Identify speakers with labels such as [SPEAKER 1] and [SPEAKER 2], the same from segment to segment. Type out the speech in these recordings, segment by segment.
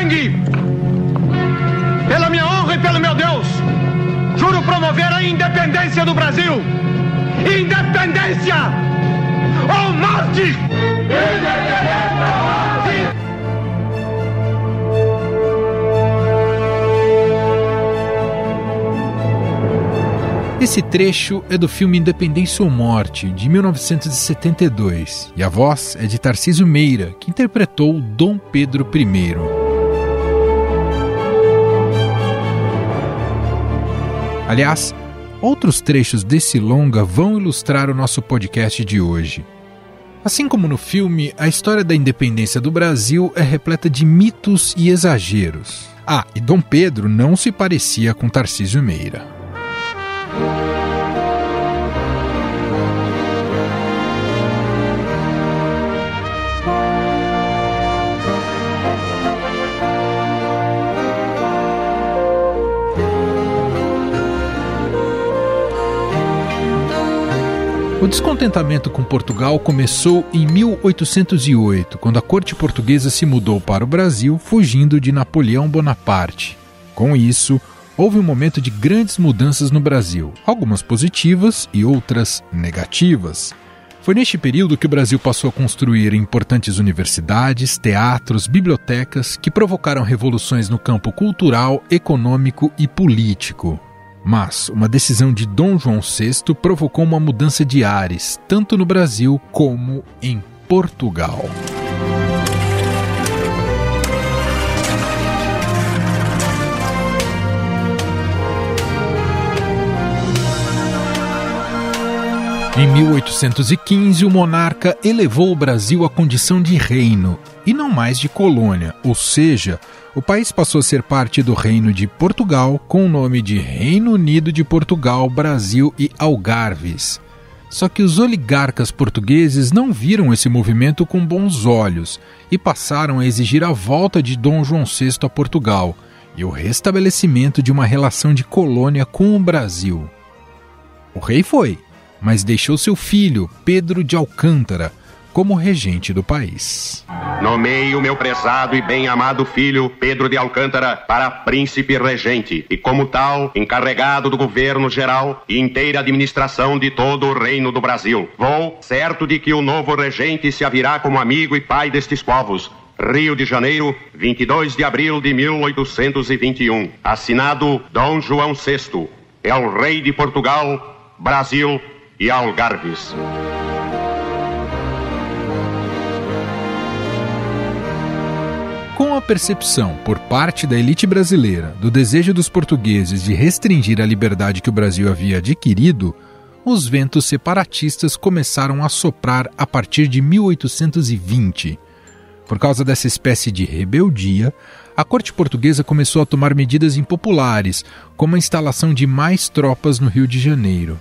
[SPEAKER 1] sangue, pela minha honra e pelo meu Deus, juro promover a independência do Brasil. Independência ou morte! Independência ou morte!
[SPEAKER 2] Esse trecho é do filme Independência ou Morte, de 1972, e a voz é de Tarcísio Meira, que interpretou Dom Pedro I. Aliás, outros trechos desse longa vão ilustrar o nosso podcast de hoje. Assim como no filme, a história da independência do Brasil é repleta de mitos e exageros. Ah, e Dom Pedro não se parecia com Tarcísio Meira. O descontentamento com Portugal começou em 1808, quando a corte portuguesa se mudou para o Brasil, fugindo de Napoleão Bonaparte. Com isso, houve um momento de grandes mudanças no Brasil, algumas positivas e outras negativas. Foi neste período que o Brasil passou a construir importantes universidades, teatros, bibliotecas, que provocaram revoluções no campo cultural, econômico e político. Mas uma decisão de Dom João VI provocou uma mudança de ares, tanto no Brasil como em Portugal. Em 1815, o monarca elevou o Brasil à condição de reino, e não mais de colônia, ou seja, o país passou a ser parte do Reino de Portugal, com o nome de Reino Unido de Portugal, Brasil e Algarves. Só que os oligarcas portugueses não viram esse movimento com bons olhos e passaram a exigir a volta de Dom João VI a Portugal e o restabelecimento de uma relação de colônia com o Brasil. O rei foi, mas deixou seu filho, Pedro de Alcântara, como regente do país.
[SPEAKER 3] Nomeio meu prezado e bem-amado filho, Pedro de Alcântara, para príncipe regente e, como tal, encarregado do governo geral e inteira administração de todo o reino do Brasil. Vou, certo de que o novo regente se avirá como amigo e pai destes povos. Rio de Janeiro, 22 de abril de 1821. Assinado Dom João VI. É o rei de Portugal, Brasil e Algarves.
[SPEAKER 2] Com a percepção, por parte da elite brasileira, do desejo dos portugueses de restringir a liberdade que o Brasil havia adquirido, os ventos separatistas começaram a soprar a partir de 1820. Por causa dessa espécie de rebeldia, a corte portuguesa começou a tomar medidas impopulares, como a instalação de mais tropas no Rio de Janeiro.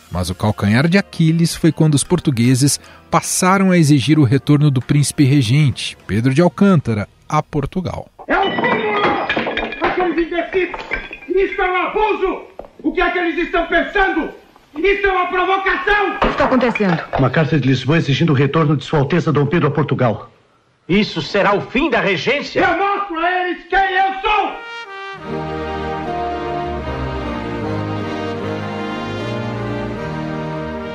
[SPEAKER 2] Mas o calcanhar de Aquiles foi quando os portugueses passaram a exigir o retorno do príncipe regente, Pedro de Alcântara, a Portugal.
[SPEAKER 1] É um cúmulo! Aqueles imbecis! Isso é um abuso! O que é que eles estão pensando? Isso é uma provocação!
[SPEAKER 4] O que está acontecendo?
[SPEAKER 5] Uma carta de Lisboa exigindo o retorno de Sua Alteza Dom Pedro a Portugal.
[SPEAKER 6] Isso será o fim da regência?
[SPEAKER 1] Eu mostro a eles quem eu sou!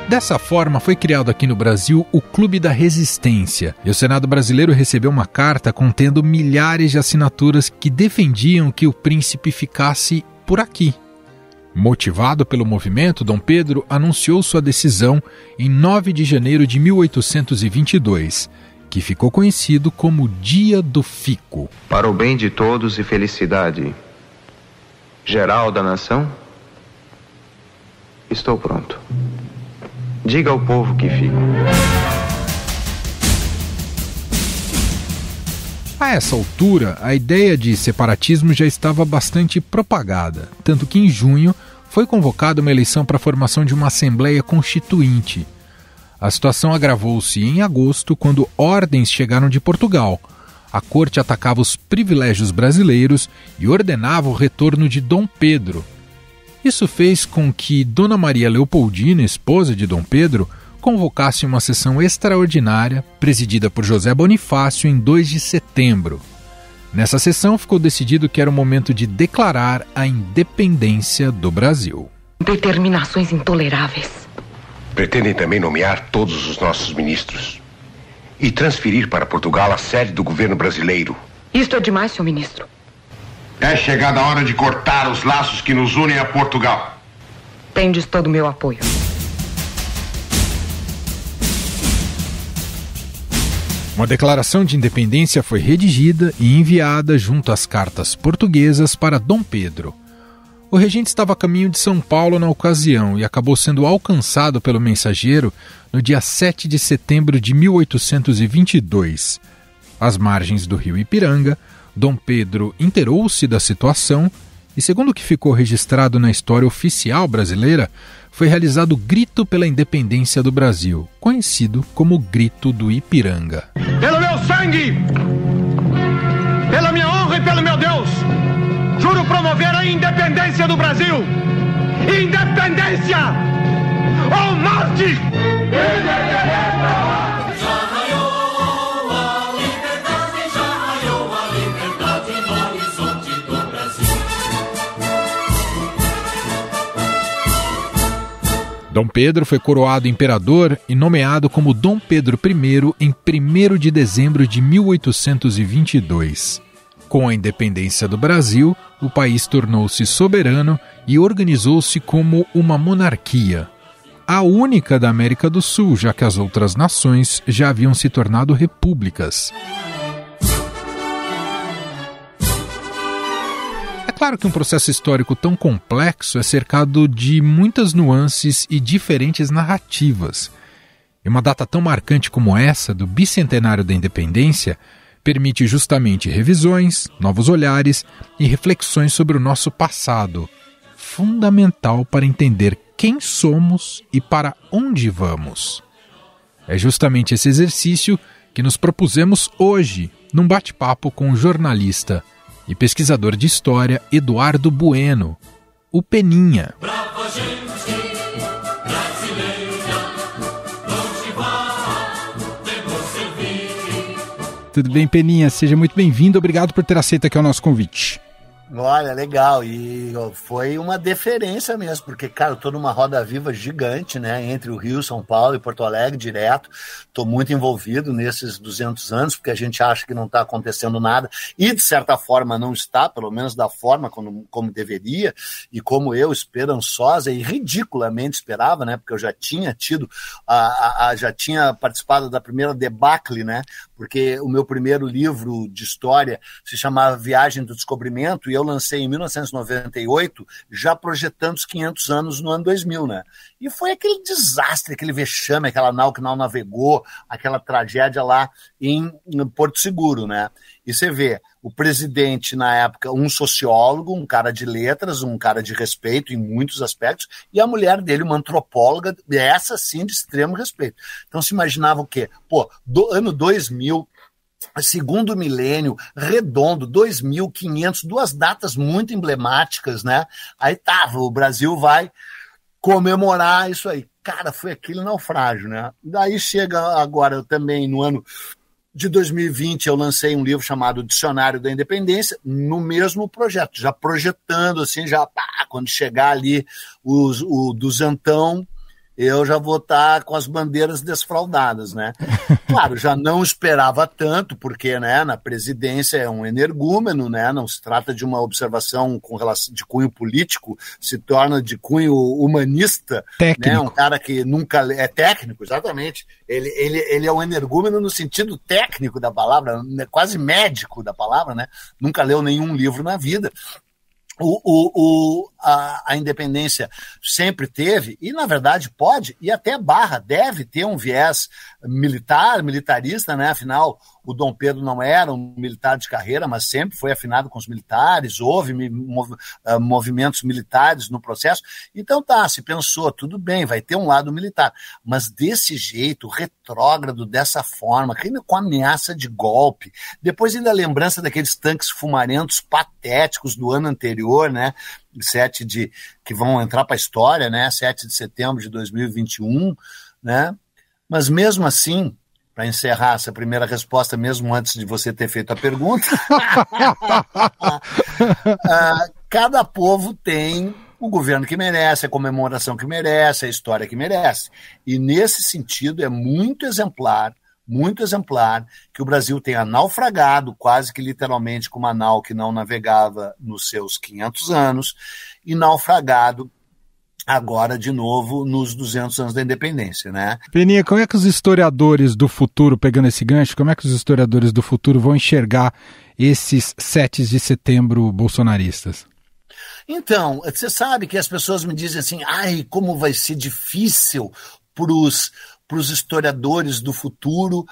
[SPEAKER 2] Dessa forma, foi criado aqui no Brasil o Clube da Resistência, e o Senado brasileiro recebeu uma carta contendo milhares de assinaturas que defendiam que o príncipe ficasse por aqui. Motivado pelo movimento, Dom Pedro anunciou sua decisão em 9 de janeiro de 1822, que ficou conhecido como Dia do Fico.
[SPEAKER 7] Para o bem de todos e felicidade geral da nação, estou pronto. Diga ao povo que fico.
[SPEAKER 2] A essa altura, a ideia de separatismo já estava bastante propagada, tanto que em junho foi convocada uma eleição para a formação de uma Assembleia Constituinte. A situação agravou-se em agosto, quando ordens chegaram de Portugal. A corte atacava os privilégios brasileiros e ordenava o retorno de Dom Pedro. Isso fez com que Dona Maria Leopoldina, esposa de Dom Pedro, convocasse uma sessão extraordinária, presidida por José Bonifácio, em 2 de setembro. Nessa sessão ficou decidido que era o momento de declarar a independência do Brasil.
[SPEAKER 4] Determinações intoleráveis.
[SPEAKER 8] Pretendem também nomear todos os nossos ministros e transferir para Portugal a sede do governo brasileiro.
[SPEAKER 4] Isto é demais, senhor ministro.
[SPEAKER 3] É chegada a hora de cortar os laços que nos unem a Portugal.
[SPEAKER 4] Tendes todo o meu apoio.
[SPEAKER 2] Uma declaração de independência foi redigida e enviada junto às cartas portuguesas para Dom Pedro. O regente estava a caminho de São Paulo na ocasião e acabou sendo alcançado pelo mensageiro no dia 7 de setembro de 1822. Às margens do rio Ipiranga, Dom Pedro inteirou-se da situação e, segundo o que ficou registrado na história oficial brasileira, foi realizado o Grito pela Independência do Brasil, conhecido como Grito do Ipiranga.
[SPEAKER 1] Pelo meu sangue, pela minha honra e pelo meu Deus, juro promover a independência do Brasil. Independência ou morte!
[SPEAKER 2] Dom Pedro foi coroado imperador e nomeado como Dom Pedro I em 1º de dezembro de 1822. Com a independência do Brasil, o país tornou-se soberano e organizou-se como uma monarquia. A única da América do Sul, já que as outras nações já haviam se tornado repúblicas. É claro que um processo histórico tão complexo é cercado de muitas nuances e diferentes narrativas. E uma data tão marcante como essa, do bicentenário da independência, permite justamente revisões, novos olhares e reflexões sobre o nosso passado, fundamental para entender quem somos e para onde vamos. É justamente esse exercício que nos propusemos hoje, num bate-papo com o jornalista e pesquisador de história Eduardo Bueno, o Peninha.
[SPEAKER 9] Brava gente brasileira, longe vá, temos servir.
[SPEAKER 2] Tudo bem, Peninha? Seja muito bem-vindo. Obrigado por ter aceito aqui o nosso convite.
[SPEAKER 10] Olha, legal, e foi uma deferência mesmo, porque, cara, eu tô numa roda viva gigante, né, entre o Rio, São Paulo e Porto Alegre, direto, tô muito envolvido nesses 200 anos, porque a gente acha que não tá acontecendo nada, e de certa forma não está, pelo menos da forma como deveria, e como eu, esperançosa e ridiculamente esperava, né, porque eu já tinha tido, já tinha participado da primeira debacle, né, porque o meu primeiro livro de história se chamava Viagem do Descobrimento, e eu lancei em 1998, já projetando os 500 anos no ano 2000, né? E foi aquele desastre, aquele vexame, aquela nau que não navegou, aquela tragédia lá em Porto Seguro, né? E você vê, o presidente na época, um sociólogo, um cara de letras, um cara de respeito em muitos aspectos, e a mulher dele, uma antropóloga, essa sim de extremo respeito. Então se imaginava o quê? Pô, ano 2000, segundo milênio, redondo, 2500, duas datas muito emblemáticas, né? Aí o Brasil vai comemorar isso aí. Cara, foi aquele naufrágio, né? Daí chega agora também no ano de 2020, eu lancei um livro chamado Dicionário da Independência, no mesmo projeto, já projetando assim, já quando chegar ali o duzentão, eu já vou estar com as bandeiras desfraldadas, né? Claro, já não esperava tanto, porque, né, na presidência é um energúmeno, né? Não se trata de uma observação com relação de cunho político, se torna de cunho humanista,
[SPEAKER 2] técnico.
[SPEAKER 10] Né? Um cara que nunca é técnico, exatamente. Ele é um energúmeno no sentido técnico da palavra, quase médico da palavra, né? Nunca leu nenhum livro na vida. A independência sempre teve, e na verdade pode, e até deve ter um viés militarista, né? Afinal, o Dom Pedro não era um militar de carreira, mas sempre foi afinado com os militares, houve movimentos militares no processo, então se pensou, tudo bem, vai ter um lado militar, mas desse jeito, retrógrado, dessa forma, com ameaça de golpe, depois ainda a lembrança daqueles tanques fumarentos patéticos do ano anterior, né? Que vão entrar para a história, né? 7 de setembro de 2021, né? Mas mesmo assim, para encerrar essa primeira resposta, mesmo antes de você ter feito a pergunta, cada povo tem o governo que merece, a comemoração que merece, a história que merece. E, nesse sentido, é muito exemplar que o Brasil tenha naufragado, quase que literalmente com uma nau que não navegava nos seus 500 anos, e naufragado agora, de novo, nos 200 anos da independência, né?
[SPEAKER 2] Peninha, como é que os historiadores do futuro, pegando esse gancho, como é que os historiadores do futuro vão enxergar esses 7 de setembro bolsonaristas?
[SPEAKER 10] Então, você sabe que as pessoas me dizem assim, como vai ser difícil para os historiadores do futuro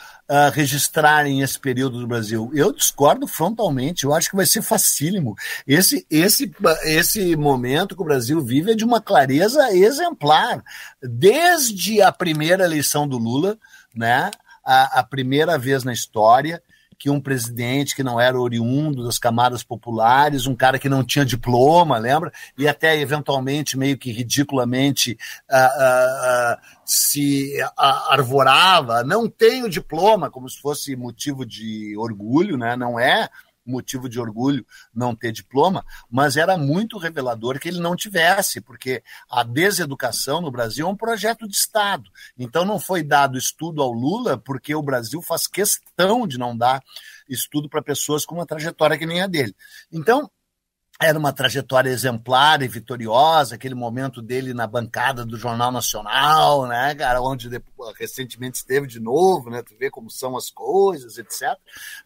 [SPEAKER 10] registrarem esse período do Brasil. Eu discordo frontalmente, eu acho que vai ser facílimo. Esse momento que o Brasil vive é de uma clareza exemplar. Desde a primeira eleição do Lula, né, a primeira vez na história, que um presidente que não era oriundo das camadas populares, um cara que não tinha diploma, lembra? E até, eventualmente, meio que ridiculamente se arvorava, não tenho diploma, como se fosse motivo de orgulho, né? Não é motivo de orgulho não ter diploma, mas era muito revelador que ele não tivesse, porque a deseducação no Brasil é um projeto de Estado. Então não foi dado estudo ao Lula porque o Brasil faz questão de não dar estudo para pessoas com uma trajetória que nem a dele. Então, era uma trajetória exemplar e vitoriosa, aquele momento dele na bancada do Jornal Nacional, né, cara, onde recentemente esteve de novo, né, tu vê como são as coisas, etc.,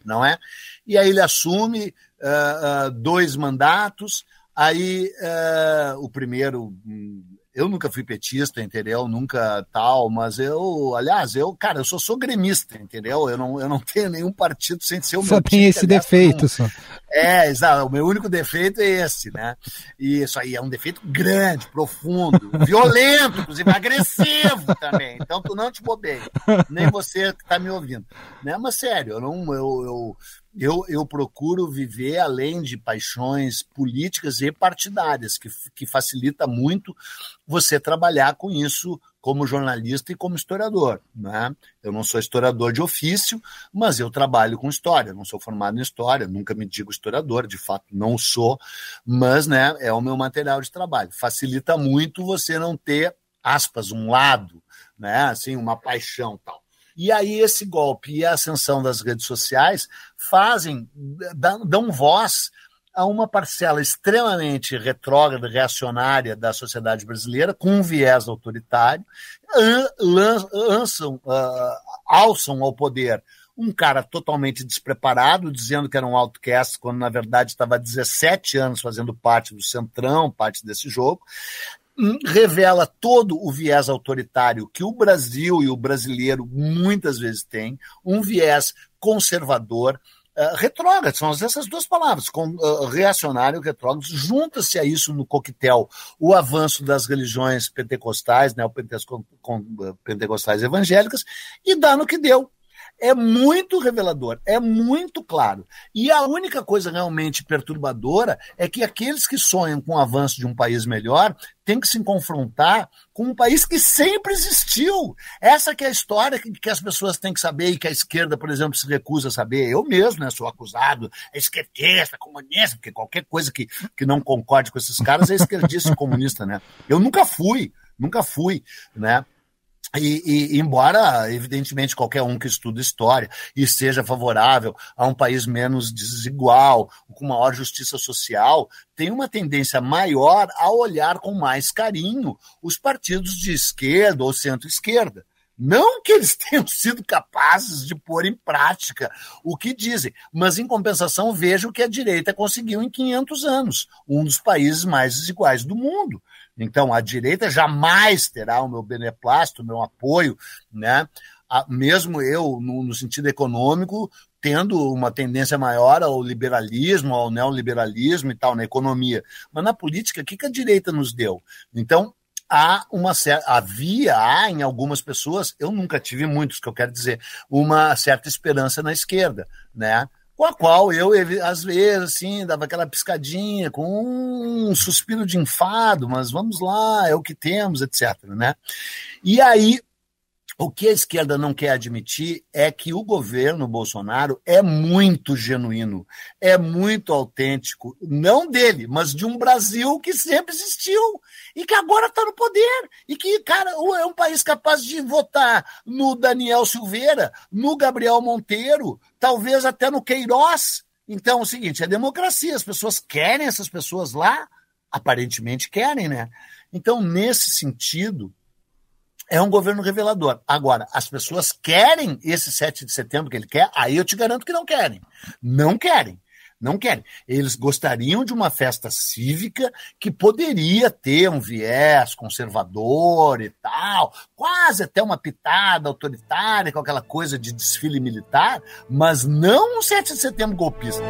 [SPEAKER 10] não é? E aí ele assume 2 mandatos, aí o primeiro... Eu nunca fui petista, entendeu? Nunca tal, mas eu sou gremista, entendeu? Eu não tenho nenhum partido sem ser o meu.
[SPEAKER 2] Só tem esse defeito, só.
[SPEAKER 10] Exato, o meu único defeito é esse, né? E isso aí é um defeito grande, profundo, violento, inclusive agressivo também. Então tu não te bobeia, nem você que está me ouvindo, né? Mas sério, eu procuro viver além de paixões políticas e partidárias, que facilita muito você trabalhar com isso como jornalista e como historiador, né? Eu não sou historiador de ofício, mas eu trabalho com história, não sou formado em história, nunca me digo historiador, de fato não sou, mas, né, é o meu material de trabalho. Facilita muito você não ter, aspas, um lado, né, assim, uma paixão tal. E aí esse golpe e a ascensão das redes sociais dão voz a uma parcela extremamente retrógrada, reacionária da sociedade brasileira, com um viés autoritário, alçam ao poder um cara totalmente despreparado, dizendo que era um outcast, quando na verdade estava há 17 anos fazendo parte do Centrão, parte desse jogo, revela todo o viés autoritário que o Brasil e o brasileiro muitas vezes têm, um viés conservador, retrógrado, são essas 2 palavras, reacionário e retrógrado. Junta-se a isso no coquetel o avanço das religiões pentecostais, pentecostais evangélicas, e dá no que deu. É muito revelador, é muito claro. E a única coisa realmente perturbadora é que aqueles que sonham com o avanço de um país melhor têm que se confrontar com um país que sempre existiu. Essa que é a história que as pessoas têm que saber e que a esquerda, por exemplo, se recusa a saber. Eu mesmo, né, sou acusado, é esquerdista, comunista, porque qualquer coisa que não concorde com esses caras é esquerdista e comunista, né? Eu nunca fui, né? E embora, evidentemente, qualquer um que estuda história e seja favorável a um país menos desigual, com maior justiça social, tem uma tendência maior a olhar com mais carinho os partidos de esquerda ou centro-esquerda. Não que eles tenham sido capazes de pôr em prática o que dizem, mas, em compensação, veja o que a direita conseguiu em 500 anos, um dos países mais desiguais do mundo. Então, a direita jamais terá o meu beneplácito, o meu apoio, né? Mesmo eu, no sentido econômico, tendo uma tendência maior ao liberalismo, ao neoliberalismo e tal, na economia. Mas na política, o que a direita nos deu? Então, há em algumas pessoas, eu nunca tive muitos, que eu quero dizer, uma certa esperança na esquerda, né? Com a qual eu, às vezes, assim, dava aquela piscadinha, com um suspiro de enfado, mas vamos lá, é o que temos, etc., né? E aí, O que a esquerda não quer admitir é que o governo Bolsonaro é muito genuíno, é muito autêntico, não dele, mas de um Brasil que sempre existiu e que agora está no poder. E que, cara, é um país capaz de votar no Daniel Silveira, no Gabriel Monteiro, talvez até no Queiroz. Então é o seguinte, é democracia, as pessoas querem essas pessoas lá? Aparentemente querem, né? Então, nesse sentido, é um governo revelador. Agora, as pessoas querem esse 7 de setembro que ele quer? Aí eu te garanto que não querem. Não querem. Não querem. Eles gostariam de uma festa cívica que poderia ter um viés conservador e tal, quase até uma pitada autoritária com aquela coisa de desfile militar, mas não um 7 de setembro golpista.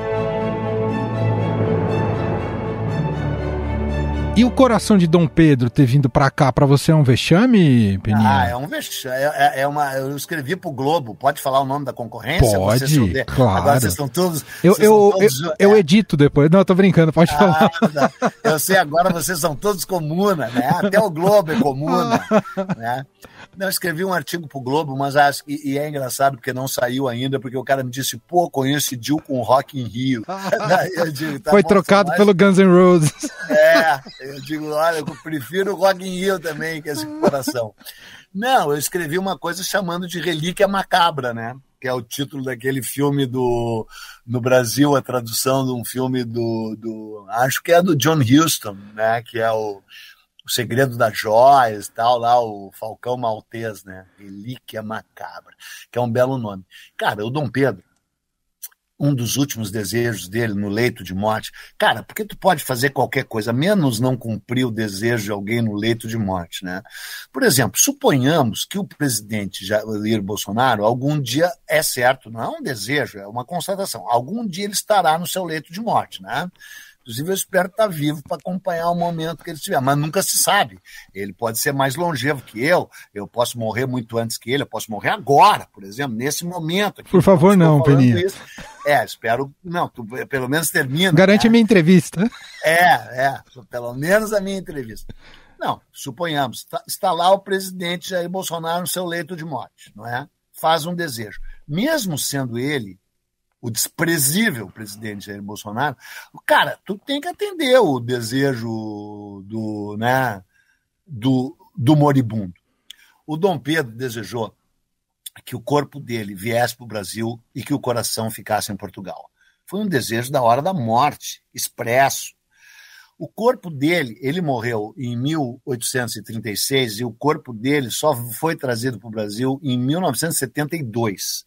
[SPEAKER 2] E o coração de Dom Pedro ter vindo pra cá, pra você é um vexame, Peninha?
[SPEAKER 10] É um vexame. Eu escrevi pro Globo. Pode falar o nome da concorrência?
[SPEAKER 2] Pode, claro.
[SPEAKER 10] Agora vocês estão todos...
[SPEAKER 2] Eu edito depois. Não, eu tô brincando, pode falar.
[SPEAKER 10] Eu sei, agora vocês são todos comuna, né? Até o Globo é comuna, né? Não, eu escrevi um artigo pro Globo, mas acho que é engraçado porque não saiu ainda, porque o cara me disse, pô, coincidiu com o Rock in Rio. Eu digo, tá
[SPEAKER 2] foi
[SPEAKER 10] bom,
[SPEAKER 2] trocado pelo Guns N' Roses.
[SPEAKER 10] Eu digo, olha, eu prefiro o Rock in Rio também, que esse coração. Não, eu escrevi uma coisa chamando de Relíquia Macabra, né? Que é o título daquele filme no Brasil, a tradução de um filme acho que é do John Huston, né? Que é o Segredo das Joias, tal, lá, o Falcão Maltês, né? Relíquia Macabra, que é um belo nome. Cara, o Dom Pedro, um dos últimos desejos dele no leito de morte, cara, porque tu pode fazer qualquer coisa, menos não cumprir o desejo de alguém no leito de morte, né? Por exemplo, suponhamos que o presidente Jair Bolsonaro, algum dia, é certo, não é um desejo, é uma constatação, algum dia ele estará no seu leito de morte, né? Inclusive, eu espero estar vivo para acompanhar o momento que ele estiver, mas nunca se sabe. Ele pode ser mais longevo que eu posso morrer muito antes que ele, eu posso morrer agora, por exemplo, nesse momento. Aqui,
[SPEAKER 2] por favor, não, Peninha.
[SPEAKER 10] Espero... Não, tu pelo menos termina.
[SPEAKER 2] Garante a minha entrevista.
[SPEAKER 10] Pelo menos a minha entrevista. Não, suponhamos, está lá o presidente Jair Bolsonaro no seu leito de morte, não é? Faz um desejo. Mesmo sendo ele o desprezível presidente Jair Bolsonaro, cara, tu tem que atender o desejo do moribundo. O Dom Pedro desejou que o corpo dele viesse para o Brasil e que o coração ficasse em Portugal. Foi um desejo da hora da morte, expresso. O corpo dele, ele morreu em 1836 e o corpo dele só foi trazido para o Brasil em 1972.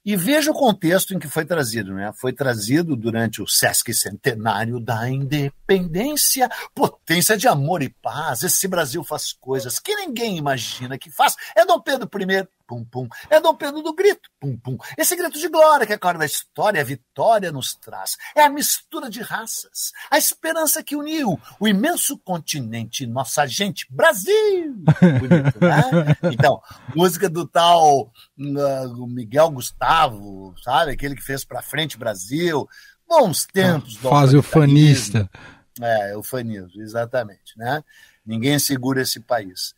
[SPEAKER 10] E veja o contexto em que foi trazido, né? Foi trazido durante o Sesquicentenário da Independência, potência de amor e paz. Esse Brasil faz coisas que ninguém imagina que faz. É Dom Pedro I, pum, pum. É Dom Pedro do grito, pum, pum. Esse grito de glória que é a cara da história, a vitória nos traz. É a mistura de raças, a esperança que uniu o imenso continente, nossa gente, Brasil! Bonito, né? Então, música do tal Miguel Gustavo, sabe? Aquele que fez Pra Frente Brasil. Bons tempos.
[SPEAKER 2] Faz o fanista.
[SPEAKER 10] O fanismo, exatamente, né? Ninguém segura esse país.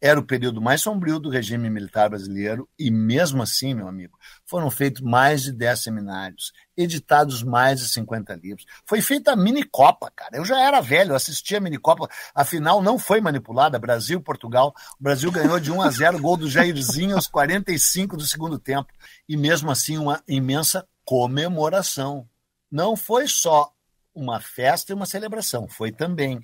[SPEAKER 10] Era o período mais sombrio do regime militar brasileiro e, mesmo assim, meu amigo, foram feitos mais de 10 seminários, editados mais de 50 livros. Foi feita a mini-copa, cara. Eu já era velho, eu assistia a mini-copa. Afinal, não foi manipulada. Brasil e Portugal. O Brasil ganhou de 1-0, gol do Jairzinho aos 45 do segundo tempo. E, mesmo assim, uma imensa comemoração. Não foi só uma festa e uma celebração, foi também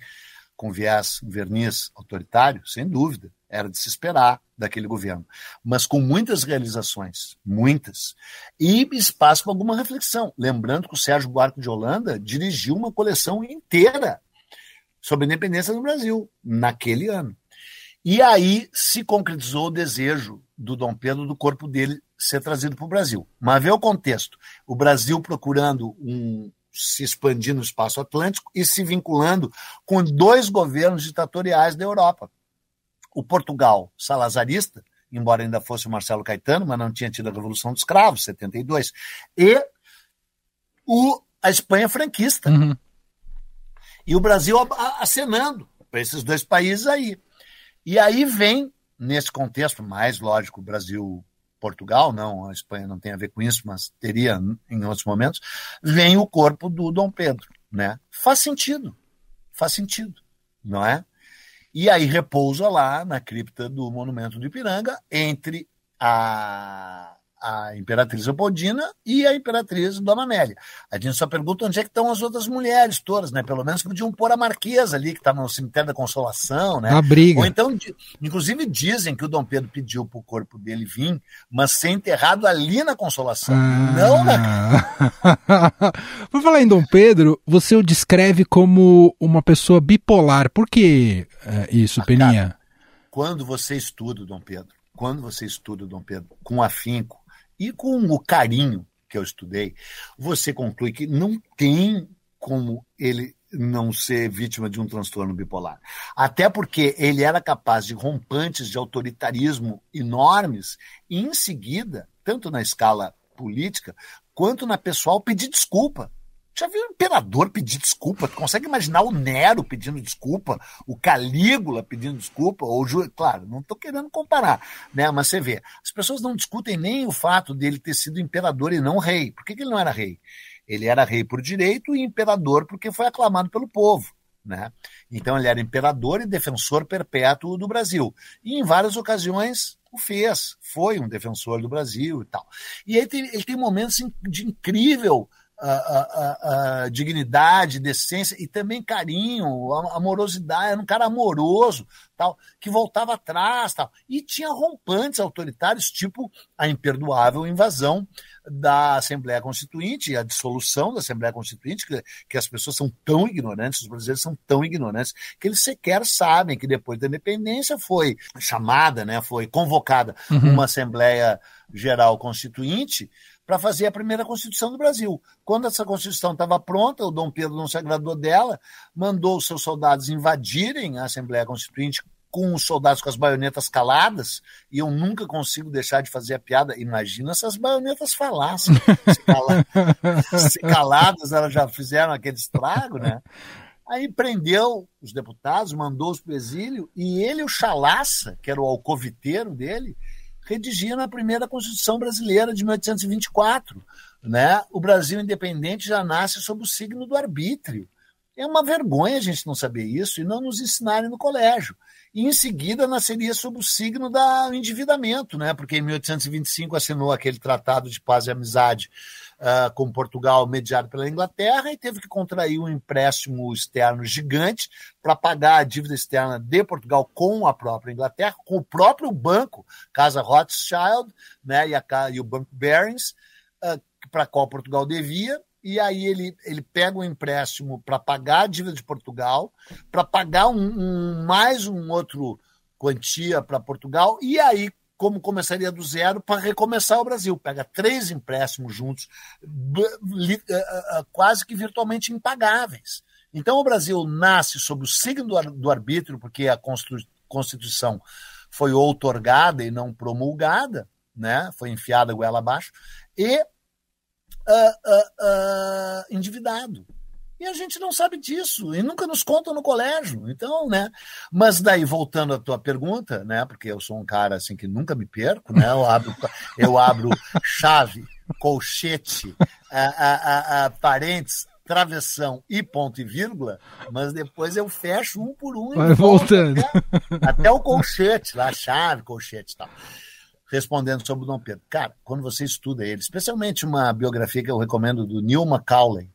[SPEAKER 10] com verniz autoritário, sem dúvida. Era de se esperar daquele governo, mas com muitas realizações, muitas, e espaço para alguma reflexão. Lembrando que o Sérgio Buarque de Holanda dirigiu uma coleção inteira sobre a independência do Brasil, naquele ano. E aí se concretizou o desejo do Dom Pedro do corpo dele ser trazido para o Brasil. Mas vê o contexto, o Brasil procurando se expandir no espaço atlântico e se vinculando com 2 governos ditatoriais da Europa. O Portugal salazarista, embora ainda fosse o Marcelo Caetano, mas não tinha tido a Revolução dos Cravos, 72, e a Espanha franquista. Uhum. E o Brasil acenando para esses 2 países aí. E aí vem nesse contexto, mais lógico, Brasil-Portugal, não, a Espanha não tem a ver com isso, mas teria em outros momentos, vem o corpo do Dom Pedro, né? Faz sentido, não é? E aí repousa lá na cripta do Monumento do Ipiranga, entre a Imperatriz Leopoldina e a Imperatriz Dona Amélia. A gente só pergunta onde é que estão as outras mulheres todas, né? Pelo menos podiam pôr a Marquesa ali, que está no Cemitério da Consolação, né?
[SPEAKER 2] A briga.
[SPEAKER 10] Ou então, inclusive dizem que o Dom Pedro pediu para o corpo dele vir, mas ser enterrado ali na Consolação, não na...
[SPEAKER 2] Por falar em Dom Pedro, você o descreve como uma pessoa bipolar. Por que isso, Peninha?
[SPEAKER 10] Cara, quando você estuda o Dom Pedro com afinco, e com o carinho que eu estudei, você conclui que não tem como ele não ser vítima de um transtorno bipolar. Até porque ele era capaz de rompantes de autoritarismo enormes e, em seguida, tanto na escala política quanto na pessoal, pedir desculpa. Já viu o imperador pedir desculpa? Tu consegue imaginar o Nero pedindo desculpa, o Calígula pedindo desculpa, ou claro, não estou querendo comparar, né? Mas você vê, as pessoas não discutem nem o fato dele ter sido imperador e não rei. Por que ele não era rei? Ele era rei por direito e imperador porque foi aclamado pelo povo, né? Então ele era imperador e defensor perpétuo do Brasil. E em várias ocasiões o fez, foi um defensor do Brasil e tal. E ele tem momentos de incrível dignidade, decência e também carinho, amorosidade, era um cara amoroso, tal, que voltava atrás, tal, e tinha rompantes autoritários, tipo a imperdoável invasão da Assembleia Constituinte, a dissolução da Assembleia Constituinte, que as pessoas são tão ignorantes, os brasileiros são tão ignorantes, que eles sequer sabem que depois da independência foi chamada, né, foi convocada uma Assembleia Geral Constituinte para fazer a primeira Constituição do Brasil. Quando essa Constituição estava pronta, o Dom Pedro não se agradou dela, mandou os seus soldados invadirem a Assembleia Constituinte com os soldados com as baionetas caladas, e eu nunca consigo deixar de fazer a piada. Imagina se as baionetas falassem. Se caladas, elas já fizeram aquele estrago, né? Aí prendeu os deputados, mandou-os para o exílio, e ele, o Chalaça, que era o alcoviteiro dele, redigia na primeira Constituição Brasileira de 1824. Né? O Brasil independente já nasce sob o signo do arbítrio. É uma vergonha a gente não saber isso e não nos ensinarem no colégio. E em seguida nasceria sob o signo do endividamento, né? Porque em 1825 assinou aquele tratado de paz e amizade com Portugal, mediado pela Inglaterra, e teve que contrair um empréstimo externo gigante para pagar a dívida externa de Portugal com a própria Inglaterra, com o próprio banco, Casa Rothschild, né, e o Banco Barings, para qual Portugal devia. E aí ele pega um empréstimo para pagar a dívida de Portugal, para pagar mais um outro quantia para Portugal, e aí, como começaria do zero, para recomeçar o Brasil. Pega 3 empréstimos juntos, quase que virtualmente impagáveis. Então o Brasil nasce sob o signo do arbítrio, porque a Constituição foi outorgada e não promulgada, né? Foi enfiada goela abaixo, e endividado. E a gente não sabe disso, e nunca nos contam no colégio. Então, né? Mas daí, voltando à tua pergunta, né? Porque eu sou um cara assim que nunca me perco, né? Eu abro chave, colchete, parênteses, travessão e ponto e vírgula, mas depois eu fecho um por um.
[SPEAKER 2] Vai voltando.
[SPEAKER 10] Até o colchete, lá, chave, colchete e tal. Respondendo sobre o Dom Pedro. Cara, quando você estuda ele, especialmente uma biografia que eu recomendo do Neil Macaulay.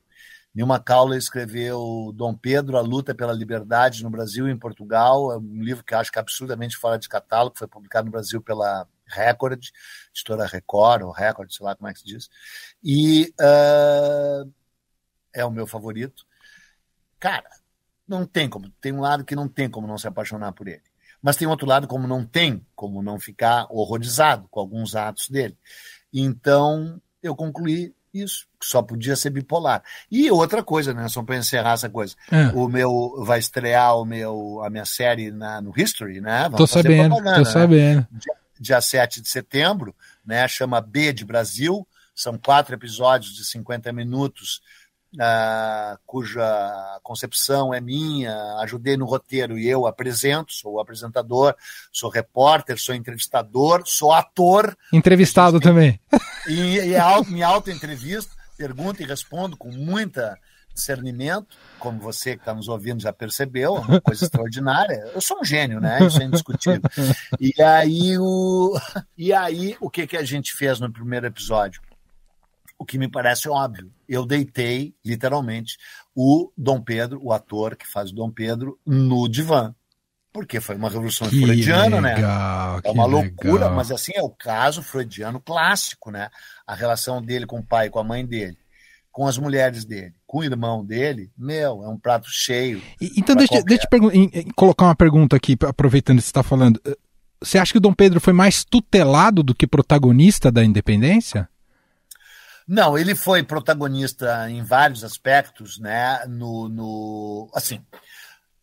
[SPEAKER 10] Neil Macaulay escreveu Dom Pedro, a luta pela liberdade no Brasil e em Portugal. É um livro que eu acho que é absurdamente fora de catálogo, foi publicado no Brasil pela Record, editora Record, ou Record, sei lá como é que se diz. E é o meu favorito. Cara, não tem como. Tem um lado que não tem como não se apaixonar por ele. Mas tem outro lado como não tem como não ficar horrorizado com alguns atos dele. Então, eu concluí isso, que só podia ser bipolar. E outra coisa, né, só para encerrar essa coisa, vai estrear a minha série no History, né?
[SPEAKER 2] Tô sabendo.
[SPEAKER 10] Dia 7 de setembro, né? Chama B de Brasil, são 4 episódios de 50 minutos cuja concepção é minha, ajudei no roteiro e eu apresento, sou o apresentador, sou repórter, sou entrevistador, sou ator.
[SPEAKER 2] Entrevistado também.
[SPEAKER 10] E me auto-entrevisto, pergunto e respondo com muita discernimento, como você que está nos ouvindo já percebeu, é uma coisa extraordinária. Eu sou um gênio, né? Isso é indiscutível. E aí o que a gente fez no primeiro episódio? O que me parece óbvio. Eu deitei, literalmente, o Dom Pedro, o ator que faz o Dom Pedro, no divã. Porque foi uma revolução freudiana, né? É uma loucura, mas assim, é o caso freudiano clássico, né? A relação dele com o pai, com a mãe dele, com as mulheres dele, com o irmão dele, é um prato cheio.
[SPEAKER 2] Então deixa eu colocar uma pergunta aqui, aproveitando que você está falando. Você acha que o Dom Pedro foi mais tutelado do que protagonista da independência?
[SPEAKER 10] Não, ele foi protagonista em vários aspectos, né? Assim,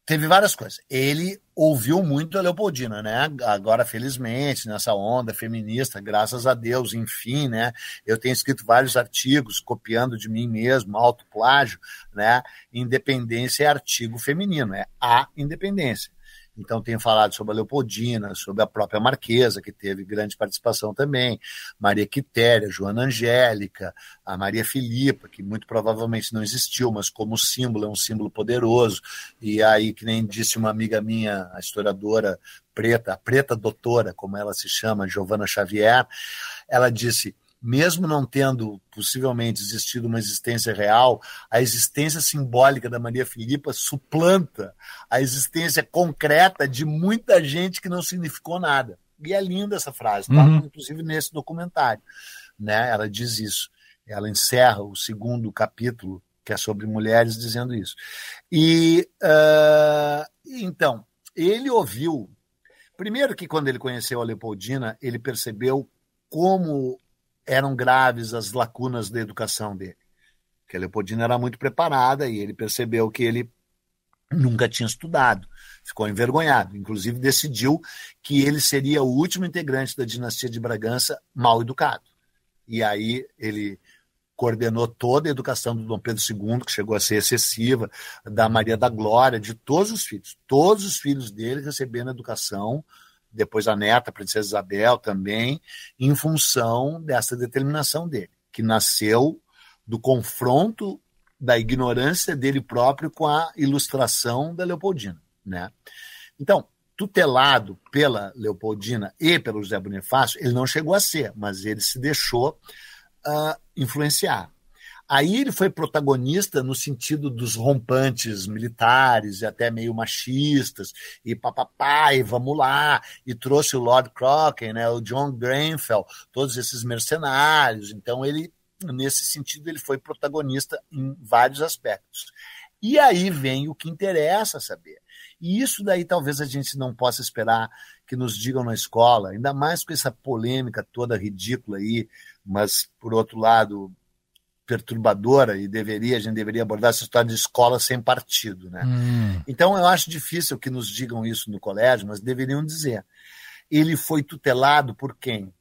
[SPEAKER 10] teve várias coisas. Ele ouviu muito a Leopoldina, né? Agora, felizmente, nessa onda feminista, graças a Deus, enfim, né? Eu tenho escrito vários artigos copiando de mim mesmo, autoplágio, né? Independência é artigo feminino, é a independência. Então, tenho falado sobre a Leopoldina, sobre a própria Marquesa, que teve grande participação também, Maria Quitéria, Joana Angélica, a Maria Filipa, que muito provavelmente não existiu, mas como símbolo, é um símbolo poderoso. E aí, que nem disse uma amiga minha, a historiadora preta, a preta doutora, como ela se chama, Giovana Xavier, ela disse: mesmo não tendo possivelmente existido uma existência real, a existência simbólica da Maria Filipa suplanta a existência concreta de muita gente que não significou nada. E é linda essa frase, tá? Inclusive nesse documentário, né? Ela diz isso. Ela encerra o segundo capítulo, que é sobre mulheres, dizendo isso. E, então, ele ouviu... Primeiro que quando ele conheceu a Leopoldina, ele percebeu como eram graves as lacunas da educação dele. Porque a Leopoldina era muito preparada e ele percebeu que ele nunca tinha estudado, ficou envergonhado, inclusive decidiu que ele seria o último integrante da dinastia de Bragança mal educado. E aí ele coordenou toda a educação do Dom Pedro II, que chegou a ser excessiva, da Maria da Glória, de todos os filhos dele recebendo educação, depois a neta, a princesa Isabel, também, em função dessa determinação dele, que nasceu do confronto da ignorância dele próprio com a ilustração da Leopoldina, né? Então, tutelado pela Leopoldina e pelo José Bonifácio, ele não chegou a ser, mas ele se deixou influenciar. Aí ele foi protagonista no sentido dos rompantes militares e até meio machistas, e papapá, e vamos lá, e trouxe o Lord Crocken, né, o John Grenfell, todos esses mercenários. Então ele, nesse sentido, ele foi protagonista em vários aspectos. E aí vem o que interessa saber. E isso daí talvez a gente não possa esperar que nos digam na escola, ainda mais com essa polêmica toda ridícula aí, mas, por outro lado, perturbadora, e a gente deveria abordar essa história de escola sem partido, né? Então eu acho difícil que nos digam isso no colégio, mas deveriam dizer. Ele foi tutelado por quem?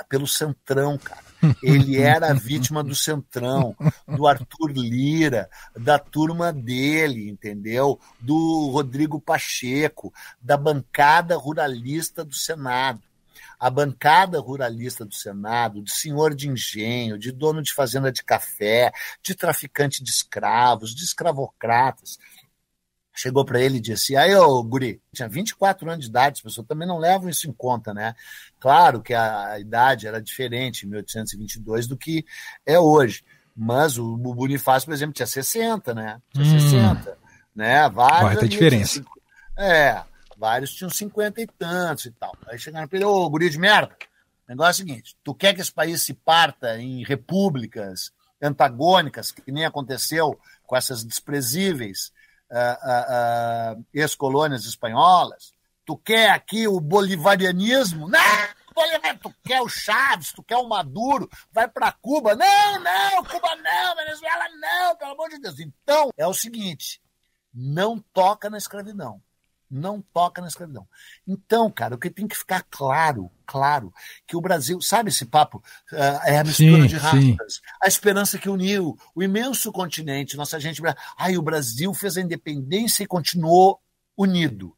[SPEAKER 10] Pelo Centrão, cara. Ele era a vítima do Centrão, do Arthur Lira, da turma dele, entendeu? Do Rodrigo Pacheco, da bancada ruralista do Senado. A bancada ruralista do Senado, de senhor de engenho, de dono de fazenda de café, de traficante de escravos, de escravocratas, chegou para ele e disse: aí, ô guri, tinha 24 anos de idade, as pessoas também não levam isso em conta, né? Claro que a idade era diferente em 1822 do que é hoje, mas o Bonifácio, por exemplo, tinha 60, né? Tinha 60, né?
[SPEAKER 2] Vai ter diferença.
[SPEAKER 10] Vários tinham 50 e tantos e tal. Aí chegaram para ele: ô, guri de merda, o negócio é o seguinte, tu quer que esse país se parta em repúblicas antagônicas, que nem aconteceu com essas desprezíveis ex-colônias espanholas? Tu quer aqui o bolivarianismo? Não! Tu quer o Chaves, tu quer o Maduro, vai para Cuba? Não, Cuba não, Venezuela não, pelo amor de Deus. Então, é o seguinte, não toca na escravidão. Não toca na escravidão. Então, cara, o que tem que ficar claro, que o Brasil, sabe esse papo? É a mistura de raças, a esperança que uniu o imenso continente, nossa gente. O Brasil fez a independência e continuou unido.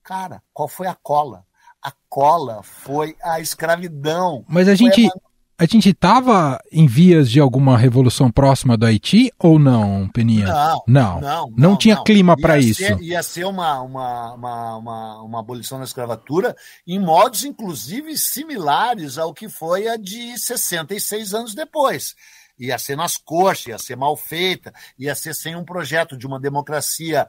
[SPEAKER 10] Cara, qual foi a cola? A cola foi a escravidão.
[SPEAKER 2] Mas a gente estava em vias de alguma revolução próxima do Haiti ou não, Peninha? Não tinha clima para isso.
[SPEAKER 10] Ia ser uma abolição da escravatura em modos, inclusive, similares ao que foi a de 66 anos depois. Ia ser nas coxas, ia ser mal feita, ia ser sem um projeto de uma democracia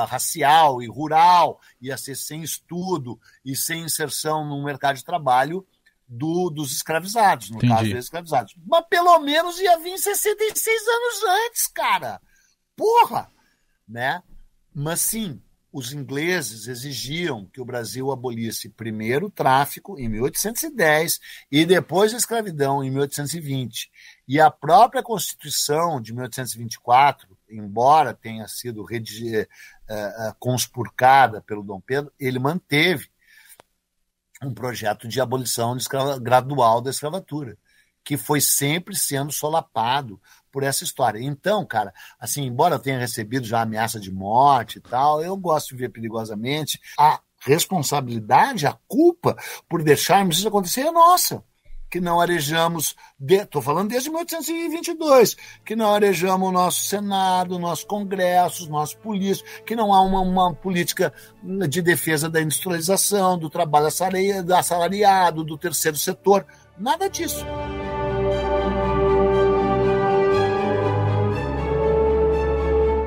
[SPEAKER 10] racial e rural, ia ser sem estudo e sem inserção no mercado de trabalho dos escravizados, no caso dos escravizados. Mas pelo menos ia vir 66 anos antes, cara. Porra! Né? Mas sim, os ingleses exigiam que o Brasil abolisse primeiro o tráfico, em 1810, e depois a escravidão, em 1820. E a própria Constituição de 1824, embora tenha sido conspurcada pelo Dom Pedro, ele manteve um projeto de abolição gradual da escravatura, que foi sempre sendo solapado por essa história. Então, cara, assim, embora eu tenha recebido já ameaça de morte e tal, eu gosto de ver perigosamente. A responsabilidade, a culpa por deixarmos isso acontecer é nossa. Que não arejamos, estou falando desde 1822, que não arejamos o nosso Senado, o nosso Congresso, os nossos políticos, que não há uma política de defesa da industrialização, do trabalho assalariado, do terceiro setor, nada disso.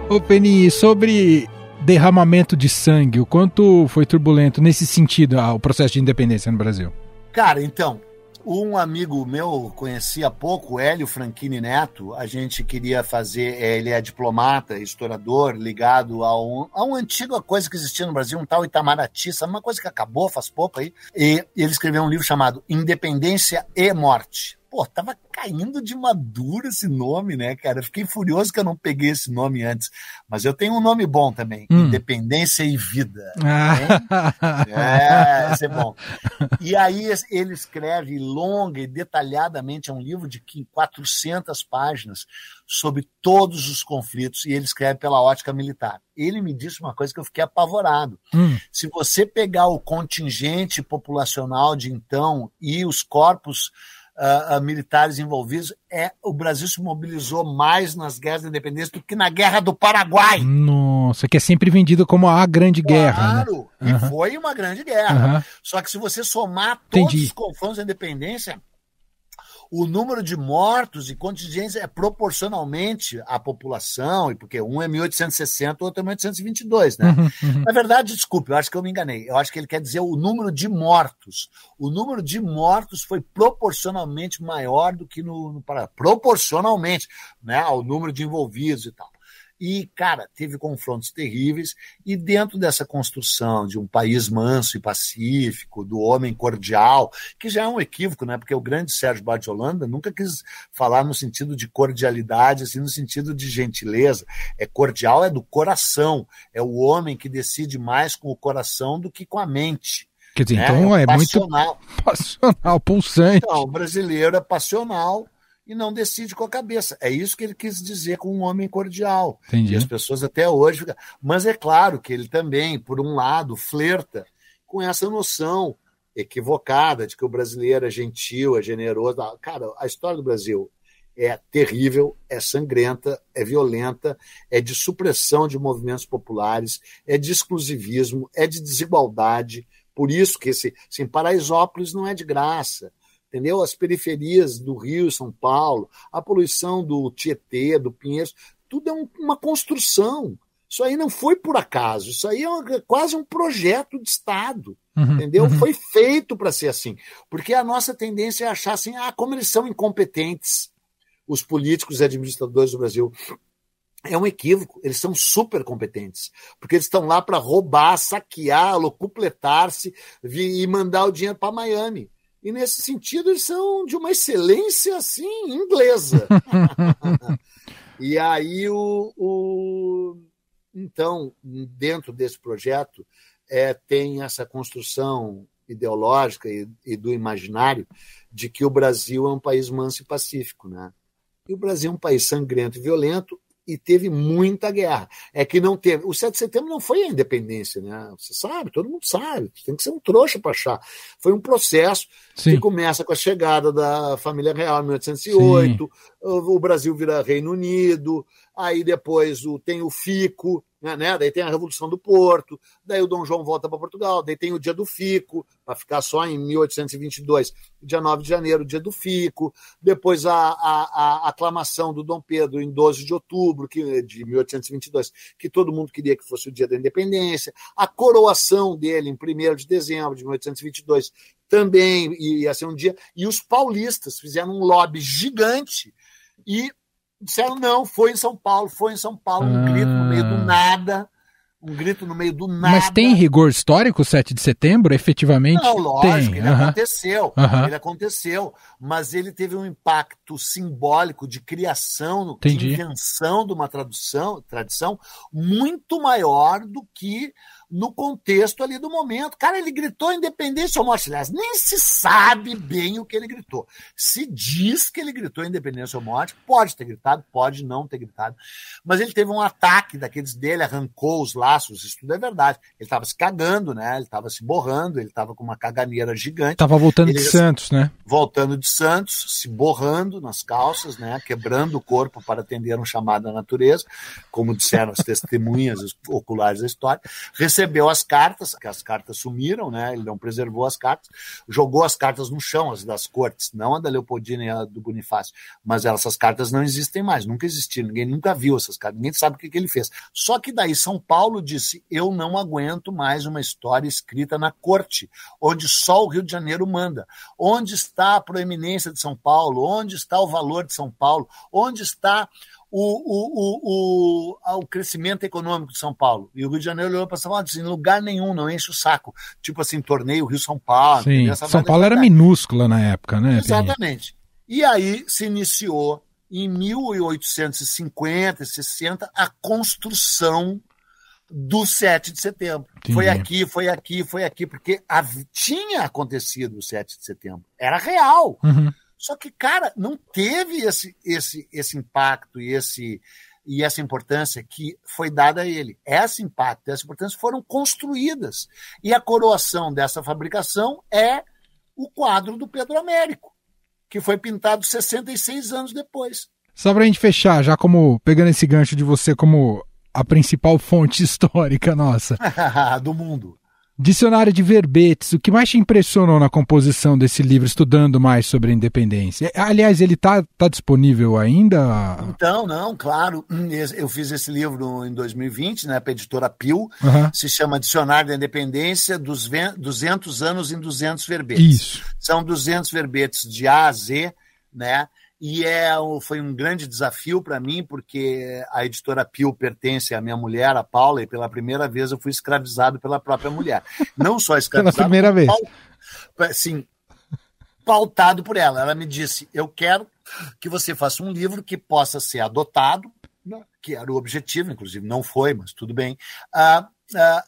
[SPEAKER 2] Ô Peni, sobre derramamento de sangue, o quanto foi turbulento nesse sentido o processo de independência no Brasil?
[SPEAKER 10] Cara, então, um amigo meu, conheci há pouco, Hélio Franchini Neto, a gente queria fazer, ele é diplomata, historiador, ligado a uma antiga coisa que existia no Brasil, um tal Itamaraty, sabe, uma coisa que acabou faz pouco aí, e ele escreveu um livro chamado Independência e Morte. Pô, tava caindo de madura esse nome, né, cara? Eu fiquei furioso que eu não peguei esse nome antes. Mas eu tenho um nome bom também, Independência e Vida. Esse é bom. E aí ele escreve longa e detalhadamente, é um livro de 400 páginas, sobre todos os conflitos, e ele escreve pela ótica militar. Ele me disse uma coisa que eu fiquei apavorado. Se você pegar o contingente populacional de então e os corpos militares envolvidos, o Brasil se mobilizou mais nas guerras da independência do que na Guerra do Paraguai.
[SPEAKER 2] Nossa, que é sempre vendido como a grande guerra.
[SPEAKER 10] Claro, né? E foi uma grande guerra. Só que se você somar todos os confrontos da independência, o número de mortos e contingentes é proporcionalmente à população, e porque um é 1860, o outro é 1822, né? Na verdade, desculpe, eu acho que eu me enganei. Eu acho que ele quer dizer o número de mortos. O número de mortos foi proporcionalmente maior do que no Paraná. Proporcionalmente, né, ao número de envolvidos e tal. E, cara, teve confrontos terríveis, e dentro dessa construção de um país manso e pacífico, do homem cordial, que já é um equívoco, né? Porque o grande Sérgio Bar de Holanda nunca quis falar no sentido de cordialidade, assim, no sentido de gentileza. Cordial, é do coração, é o homem que decide mais com o coração do que com a mente.
[SPEAKER 2] Quer dizer, então é
[SPEAKER 10] passional.
[SPEAKER 2] Muito passional, pulsante.
[SPEAKER 10] Então, o brasileiro é passional e não decide com a cabeça. É isso que ele quis dizer com um homem cordial.
[SPEAKER 2] Entendi.
[SPEAKER 10] E as pessoas até hoje ficam... Mas é claro que ele também, por um lado, flerta com essa noção equivocada de que o brasileiro é gentil, é generoso. Cara, a história do Brasil é terrível, é sangrenta, é violenta, é de supressão de movimentos populares, é de exclusivismo, é de desigualdade. Por isso que Paraisópolis não é de graça. Entendeu? As periferias do Rio e São Paulo, a poluição do Tietê, do Pinheiros, tudo é uma construção. Isso aí não foi por acaso, isso aí é quase um projeto de Estado, entendeu? Foi feito para ser assim, porque a nossa tendência é achar assim, como eles são incompetentes, os políticos e administradores do Brasil. É um equívoco, eles são super competentes, porque eles estão lá para roubar, saquear, locupletar-se e mandar o dinheiro para Miami. E, nesse sentido, eles são de uma excelência, assim, inglesa. E aí, então, dentro desse projeto, tem essa construção ideológica e do imaginário de que o Brasil é um país manso e pacífico, né? E o Brasil é um país sangrento e violento e teve muita guerra. É que não teve. O 7 de setembro não foi a independência, né? Você sabe, todo mundo sabe. Tem que ser um trouxa para achar. Foi um processo que começa com a chegada da família real em 1808, o Brasil vira Reino Unido, aí depois tem o Fico, né? Daí tem a Revolução do Porto, daí o Dom João volta para Portugal, daí tem o Dia do Fico, para ficar só em 1822, dia 9 de janeiro, o Dia do Fico, depois a aclamação do Dom Pedro em 12 de outubro de 1822, que todo mundo queria que fosse o dia da independência, a coroação dele em 1º de dezembro de 1822 também ia ser um dia, e os paulistas fizeram um lobby gigante e disseram, não, foi em São Paulo, um grito no meio do nada,
[SPEAKER 2] Mas tem rigor histórico o 7 de setembro, efetivamente?
[SPEAKER 10] Não, lógico,
[SPEAKER 2] tem.
[SPEAKER 10] Ele aconteceu, mas ele teve um impacto simbólico de criação, de invenção de uma tradição muito maior do que no contexto ali do momento. Cara, ele gritou independência ou morte. Aliás, nem se sabe bem o que ele gritou. Se diz que ele gritou independência ou morte, pode ter gritado, pode não ter gritado, mas ele teve um ataque daqueles dele, arrancou os laços, isso tudo é verdade. Ele estava se cagando, né? Ele estava se borrando, ele estava com uma caganeira gigante.
[SPEAKER 2] Estava voltando de Santos, né?
[SPEAKER 10] Voltando de Santos, se borrando nas calças, né? Quebrando o corpo para atender um chamado da natureza, como disseram as testemunhas oculares da história. Recebeu as cartas, que as cartas sumiram, né? Ele não preservou as cartas, jogou as cartas no chão, as das cortes, não a da Leopoldina e a do Bonifácio, mas essas cartas não existem mais, nunca existiram, ninguém nunca viu essas cartas, ninguém sabe o que ele fez. Só que daí São Paulo disse, eu não aguento mais uma história escrita na corte, onde só o Rio de Janeiro manda. Onde está a proeminência de São Paulo? Onde está o valor de São Paulo? Onde está o crescimento econômico de São Paulo? E o Rio de Janeiro olhou para São Paulo e disse, em lugar nenhum, não enche o saco. Tipo assim, torneio Rio-São Paulo.
[SPEAKER 2] Sim, São Paulo era minúscula na época, né?
[SPEAKER 10] Exatamente. E aí se iniciou, em 1850 e 60, a construção do 7 de setembro. Entendi. Foi aqui, porque tinha acontecido o 7 de setembro. Era real.
[SPEAKER 2] Uhum.
[SPEAKER 10] Só que, cara, não teve esse impacto e essa importância que foi dada a ele. Esse impacto e essa importância foram construídas. E a coroação dessa fabricação é o quadro do Pedro Américo, que foi pintado 66 anos depois.
[SPEAKER 2] Só pra gente fechar, já como pegando esse gancho de você como a principal fonte histórica nossa.
[SPEAKER 10] Do mundo.
[SPEAKER 2] Dicionário de verbetes, o que mais te impressionou na composição desse livro, estudando mais sobre a independência? Aliás, ele tá disponível ainda?
[SPEAKER 10] Então, não, claro. Eu fiz esse livro em 2020, né, para a editora Pio. Se chama Dicionário da Independência, 200 anos em 200 verbetes.
[SPEAKER 2] Isso.
[SPEAKER 10] São 200 verbetes de A a Z, né? E foi um grande desafio para mim, porque a editora Pio pertence à minha mulher, a Paula, e pela primeira vez eu fui escravizado pela própria mulher. Não só escravizado,
[SPEAKER 2] pela primeira vez.
[SPEAKER 10] Sim, pautado por ela. Ela me disse, eu quero que você faça um livro que possa ser adotado, que era o objetivo, inclusive não foi, mas tudo bem,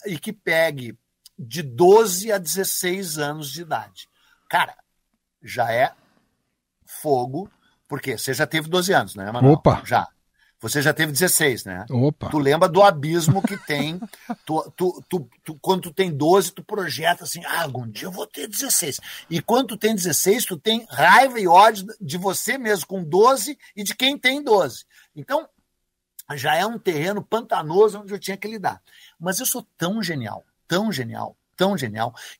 [SPEAKER 10] e que pegue de 12 a 16 anos de idade. Cara, já é fogo. Porque você já teve 12 anos, né, Manuel?
[SPEAKER 2] Opa!
[SPEAKER 10] Já. Você já teve 16, né?
[SPEAKER 2] Opa!
[SPEAKER 10] Tu lembra do abismo que tem. Quando tu tem 12, tu projeta assim, algum dia eu vou ter 16. E quando tu tem 16, tu tem raiva e ódio de você mesmo com 12 e de quem tem 12. Então, já é um terreno pantanoso onde eu tinha que lidar. Mas eu sou tão genial,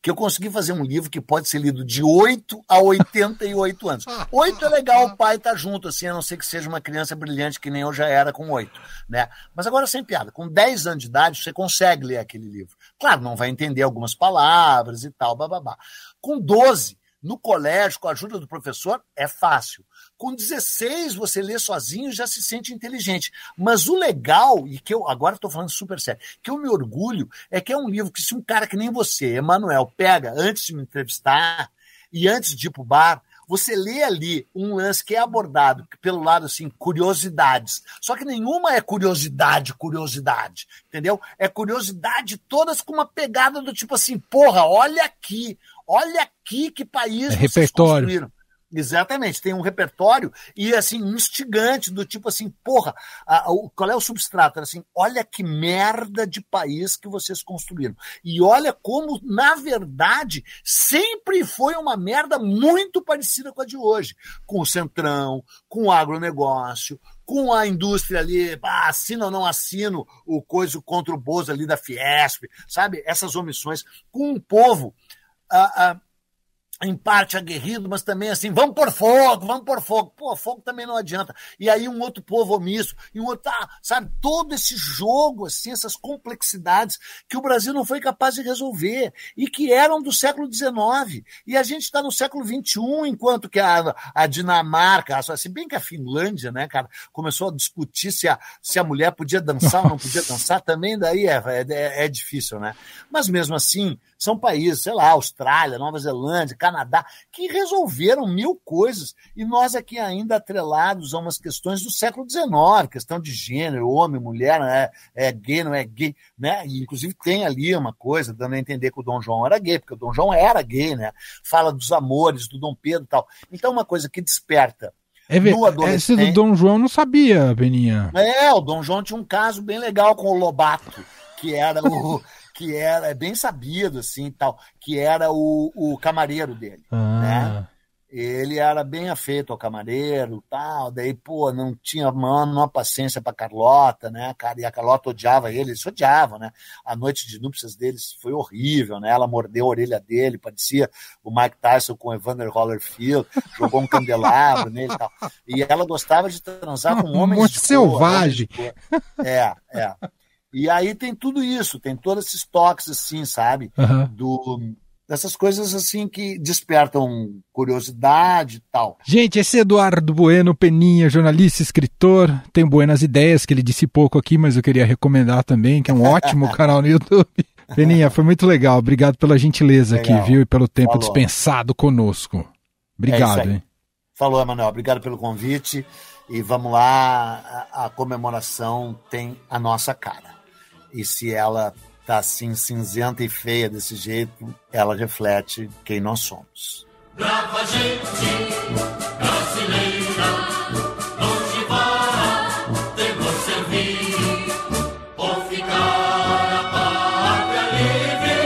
[SPEAKER 10] que eu consegui fazer um livro que pode ser lido de 8 a 88 anos. 8 é legal, o pai tá junto, assim, a não ser que seja uma criança brilhante, que nem eu já era com 8, né? Mas agora, sem piada, com 10 anos de idade, você consegue ler aquele livro. Claro, não vai entender algumas palavras e tal, bababá. Com 12, no colégio, com a ajuda do professor, é fácil. Com 16, você lê sozinho e já se sente inteligente. Mas o legal, e que eu agora estou falando super sério, que eu me orgulho, é que é um livro que se um cara que nem você, Emanuel, pega antes de me entrevistar e antes de ir pro bar, você lê ali um lance que é abordado pelo lado, assim, curiosidades. Só que nenhuma é curiosidade, entendeu? É curiosidade todas com uma pegada do tipo assim, porra, olha aqui que país vocês
[SPEAKER 2] repertório.
[SPEAKER 10] Construíram. Exatamente, tem um repertório e assim, instigante, do tipo assim, porra, qual é o substrato? Assim, olha que merda de país que vocês construíram. E olha como, na verdade, sempre foi uma merda muito parecida com a de hoje. Com o Centrão, com o agronegócio, com a indústria ali, assino ou não assino o coisa contra o Bozo ali da Fiesp, sabe? Essas omissões. Com um povo... em parte aguerrido, mas também assim, vamos por fogo. Pô, fogo também não adianta. E aí um outro povo omisso, e um outro, sabe, todo esse jogo, assim, essas complexidades que o Brasil não foi capaz de resolver e que eram do século XIX. E a gente está no século XXI, enquanto que a Dinamarca, se bem que a Finlândia, né, cara, começou a discutir se a mulher podia dançar ou não podia dançar, também daí é difícil, né? Mas mesmo assim, são países, sei lá, Austrália, Nova Zelândia, Canadá, que resolveram 1000 coisas, e nós aqui ainda atrelados a umas questões do século XIX, questão de gênero, homem, mulher, é gay, não é gay, né? E, inclusive tem ali uma coisa, dando a entender que o Dom João era gay, porque o Dom João era gay, né? Fala dos amores, do Dom Pedro e tal. Então, uma coisa que desperta no adolescente...
[SPEAKER 2] Esse do Dom João não sabia, Beninha.
[SPEAKER 10] O Dom João tinha um caso bem legal com o Lobato, que era é bem sabido, assim, tal, que era o camareiro dele, né? Ele era bem afeito ao camareiro, tal, daí, pô, não tinha uma paciência pra Carlota, né, cara, e a Carlota odiava ele, eles se odiavam, né? A noite de núpcias deles foi horrível, né? Ela mordeu a orelha dele, parecia o Mike Tyson com o Evander Holyfield, jogou um candelabro nele e tal. E ela gostava de transar com homens
[SPEAKER 2] muito selvagem.
[SPEAKER 10] E aí tem tudo isso, tem todos esses toques, assim, sabe? Dessas coisas, assim, que despertam curiosidade e tal.
[SPEAKER 2] Gente, esse é Eduardo Bueno Peninha, jornalista, escritor. Tem Buenas Ideias, que ele disse pouco aqui, mas eu queria recomendar também, que é um ótimo canal no YouTube. Peninha, foi muito legal. Obrigado pela gentileza aqui, viu? E pelo tempo dispensado conosco. Obrigado, hein?
[SPEAKER 10] Falou, Emanuel. Obrigado pelo convite. E vamos lá, a comemoração tem a nossa cara. E se ela tá assim cinzenta e feia desse jeito, ela reflete quem nós somos.
[SPEAKER 9] Brava gente brasileira, longe vá, temos servir, ou ficar a pátria livre,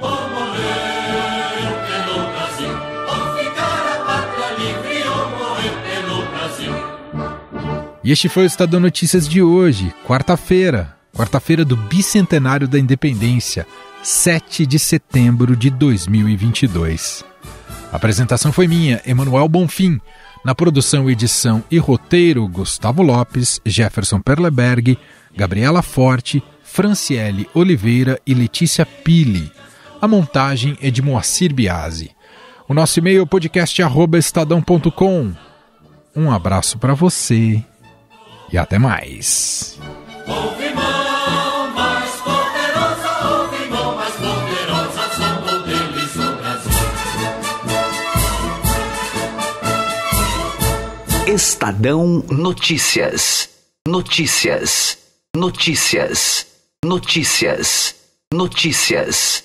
[SPEAKER 9] ou morrer pelo Brasil, ou ficar a pátria livre, ou morrer pelo Brasil.
[SPEAKER 2] E este foi o Estadão Notícias de hoje, quarta-feira do bicentenário da independência, 7 de setembro de 2022. A apresentação foi minha, Emanuel Bonfim. Na produção, edição e roteiro, Gustavo Lopes, Jefferson Perleberg, Gabriela Forte, Franciele Oliveira e Letícia Pili. A montagem é de Moacir Biasi. O nosso e-mail é podcast@estadão.com. Um abraço para você e até mais.
[SPEAKER 11] Estadão Notícias. Notícias. Notícias. Notícias. Notícias.